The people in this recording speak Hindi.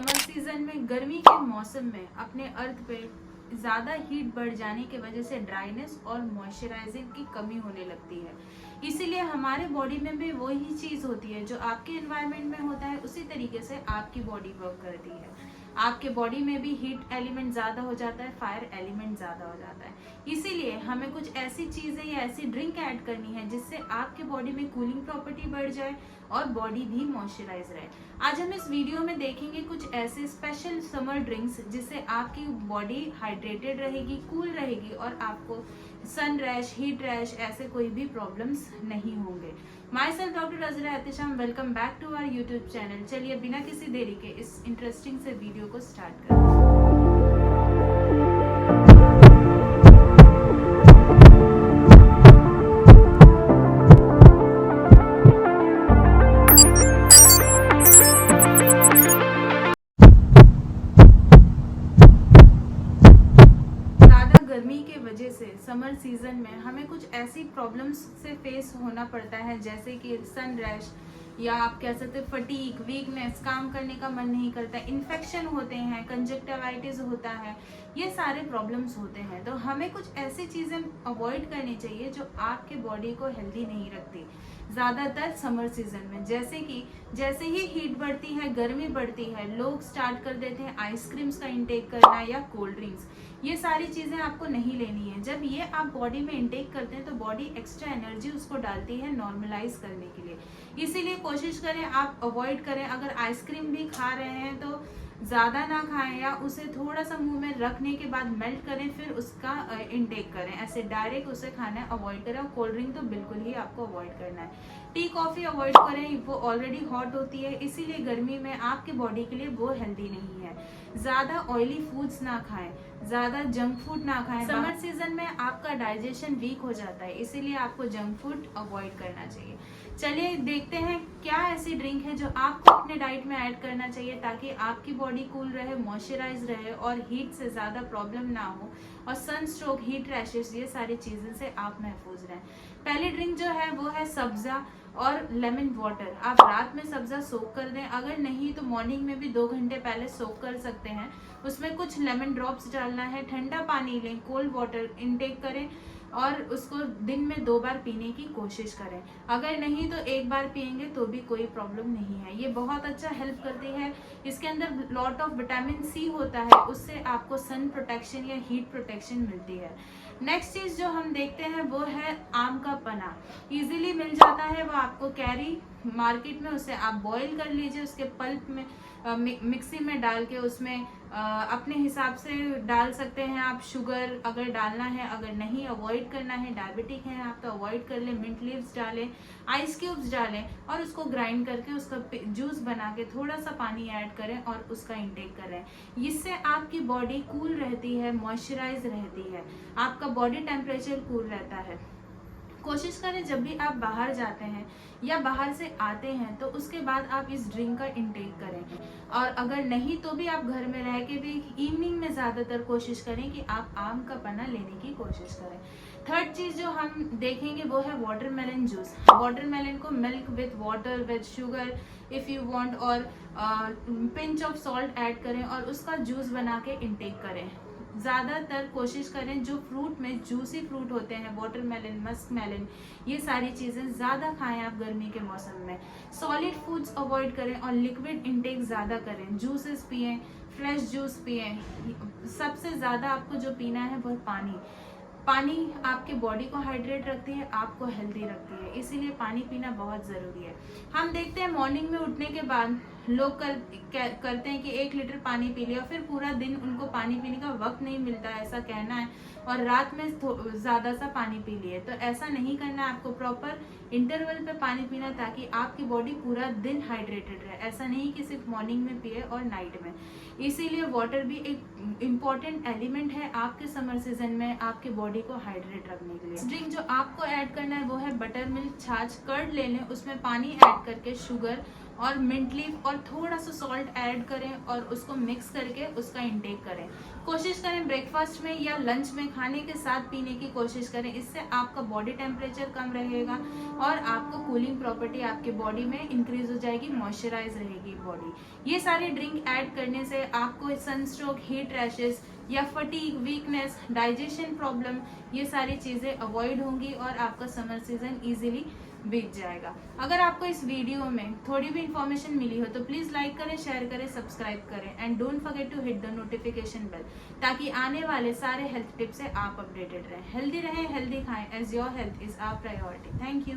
समर सीजन में गर्मी के मौसम में अपने अर्थ पे ज़्यादा हीट बढ़ जाने की वजह से ड्राइनेस और मॉइस्चराइजिंग की कमी होने लगती है। इसीलिए हमारे बॉडी में भी वही चीज़ होती है जो आपके एनवायरनमेंट में होता है, उसी तरीके से आपकी बॉडी वर्क करती है। आपके बॉडी में भी हीट एलिमेंट ज़्यादा हो जाता है, फायर एलिमेंट ज़्यादा हो जाता है। इसीलिए हमें कुछ ऐसी चीज़ें या ऐसी ड्रिंक ऐड करनी है जिससे आपके बॉडी में कूलिंग प्रॉपर्टी बढ़ जाए और बॉडी भी मॉइस्चराइज रहे। आज हम इस वीडियो में देखेंगे कुछ ऐसे स्पेशल समर ड्रिंक्स जिससे आपकी बॉडी हाइड्रेटेड रहेगी, कूल रहेगी और आपको सन रैश, हीट रैश ऐसे कोई भी प्रॉब्लम्स नहीं होंगे। Myself doctor Azra Ehtesham, welcome back to our YouTube channel. चलिए बिना किसी देरी के इस इंटरेस्टिंग से वीडियो को स्टार्ट करते हैं। गर्मी के वजह से समर सीजन में हमें कुछ ऐसी प्रॉब्लम्स से फेस होना पड़ता है जैसे कि सन रैश या आप कह सकते हैं फटीग, वीकनेस, काम करने का मन नहीं करता, इन्फेक्शन होते हैं, कंजक्टिवाइटिस होता है, ये सारे प्रॉब्लम्स होते हैं। तो हमें कुछ ऐसी चीज़ें अवॉइड करनी चाहिए जो आपके बॉडी को हेल्दी नहीं रखती ज़्यादातर समर सीजन में। जैसे ही हीट बढ़ती है, गर्मी बढ़ती है, लोग स्टार्ट कर देते हैं आइसक्रीम्स का इंटेक करना या कोल्ड ड्रिंक्स। ये सारी चीज़ें आपको नहीं लेनी है। जब ये आप बॉडी में इंटेक करते हैं तो बॉडी एक्स्ट्रा एनर्जी उसको डालती है नॉर्मलाइज करने के लिए। इसीलिए कोशिश करें आप अवॉइड करें। अगर आइसक्रीम भी खा रहे हैं तो ज़्यादा ना खाएं या उसे थोड़ा सा मुंह में रखने के बाद मेल्ट करें फिर उसका इंटेक करें। ऐसे डायरेक्ट उसे खाना अवॉइड करें। और कोल्ड ड्रिंक तो बिल्कुल ही आपको अवॉइड करना है। टी कॉफ़ी अवॉइड करें, वो ऑलरेडी हॉट होती है, इसीलिए गर्मी में आपकी बॉडी के लिए वो हेल्दी नहीं है। ज़्यादा ऑयली फूड्स ना खाएं, ज़्यादा जंक फूड ना खाएं। समर सीजन में आपका डाइजेशन वीक हो जाता है, इसीलिए आपको जंक फूड अवॉइड करना चाहिए। चलिए देखते हैं क्या ऐसी ड्रिंक है जो आपको अपने डाइट में ऐड करना चाहिए ताकि आपकी बॉडी कूल रहे, मॉइस्चराइज रहे और हीट से ज़्यादा प्रॉब्लम ना हो और सन स्ट्रोक, हीट रैशेस, ये सारी चीज़ों से आप महफूज रहें। पहली ड्रिंक जो है वो है सब्जा और लेमन वाटर। आप रात में सब्जा सोक कर दें, अगर नहीं तो मॉर्निंग में भी 2 घंटे पहले सोक कर सकते हैं। उसमें कुछ लेमन ड्रॉप्स डालना है, ठंडा पानी लें, कोल्ड वाटर इनटेक करें और उसको दिन में 2 बार पीने की कोशिश करें। अगर नहीं तो 1 बार पिएंगे तो भी कोई प्रॉब्लम नहीं है। ये बहुत अच्छा हेल्प करती है। इसके अंदर लॉट ऑफ विटामिन सी होता है, उससे आपको सन प्रोटेक्शन या हीट प्रोटेक्शन मिलती है। नेक्स्ट चीज़ जो हम देखते हैं वो है आम का पना। इजीली मिल जाता है, वो आपको कैरी मार्केट में, उसे आप बॉईल कर लीजिए, उसके पल्प में मिक्सी में डाल के उसमें अपने हिसाब से डाल सकते हैं आप। शुगर अगर डालना है, अगर नहीं अवॉइड करना है, डायबिटिक हैं आप तो अवॉइड कर लें। मिंट लीव्स डालें, आइस क्यूब्स डालें और उसको ग्राइंड करके उसका जूस बना के थोड़ा सा पानी ऐड करें और उसका इंटेक करें। इससे आपकी बॉडी कूल रहती है, मॉइस्चराइज रहती है, आपका बॉडी टेम्परेचर कूल रहता है। कोशिश करें जब भी आप बाहर जाते हैं या बाहर से आते हैं तो उसके बाद आप इस ड्रिंक का इंटेक करें। और अगर नहीं तो भी आप घर में रह के भी इवनिंग में ज़्यादातर कोशिश करें कि आप आम का पना लेने की कोशिश करें। थर्ड चीज़ जो हम देखेंगे वो है वाटरमेलन जूस। वाटरमेलन को milk with water with sugar if you want और पिंच ऑफ सॉल्ट ऐड करें और उसका जूस बना के इंटेक करें। ज़्यादातर कोशिश करें जो फ्रूट में जूसी फ्रूट होते हैं, वाटरमेलन, मस्क मेलन, ये सारी चीज़ें ज़्यादा खाएं आप गर्मी के मौसम में। सॉलिड फूड्स अवॉइड करें और लिक्विड इंटेक ज़्यादा करें। जूसेस पिएं, फ्रेश जूस पिएं। सबसे ज़्यादा आपको जो पीना है वो पानी। पानी आपके बॉडी को हाइड्रेट रखती है, आपको हेल्दी रखती है, इसीलिए पानी पीना बहुत ज़रूरी है। हम देखते हैं मॉर्निंग में उठने के बाद लोग करते हैं कि 1 लीटर पानी पी लिया, फिर पूरा दिन उनको पानी पीने का वक्त नहीं मिलता, ऐसा कहना है, और रात में ज़्यादा सा पानी पी लिए। तो ऐसा नहीं करना है, आपको प्रॉपर इंटरवल पे पानी पीना ताकि आपकी बॉडी पूरा दिन हाइड्रेटेड रहे। ऐसा नहीं कि सिर्फ मॉर्निंग में पिए और नाइट में। इसीलिए वाटर भी एक इम्पॉर्टेंट एलिमेंट है आपके समर सीजन में आपके बॉडी को हाइड्रेट रखने के लिए। ड्रिंक जो आपको ऐड करना है वो है बटर मिल्क, छाछ, कर्ड ले लें, उसमें पानी ऐड करके शुगर और मिंट लीफ और थोड़ा सा सॉल्ट ऐड करें और उसको मिक्स करके उसका इंटेक करें। कोशिश करें ब्रेकफास्ट में या लंच में खाने के साथ पीने की कोशिश करें। इससे आपका बॉडी टेम्परेचर कम रहेगा और आपको कूलिंग प्रॉपर्टी आपके बॉडी में इंक्रीज हो जाएगी, मॉइस्चराइज रहेगी बॉडी। ये सारी ड्रिंक ऐड करने से आपको सनस्ट्रोक, हीट रैशेस या फटीग, वीकनेस, डाइजेशन प्रॉब्लम, ये सारी चीजें अवॉइड होंगी और आपका समर सीजन इजीली बीत जाएगा। अगर आपको इस वीडियो में थोड़ी भी इंफॉर्मेशन मिली हो तो प्लीज लाइक करें, शेयर करें, सब्सक्राइब करें and don't forget to hit the notification bell, ताकि आने वाले सारे हेल्थ टिप्स से आप अपडेटेड रहें। हेल्दी रहें, हेल्दी खाएं, as your health is our priority. Thank you.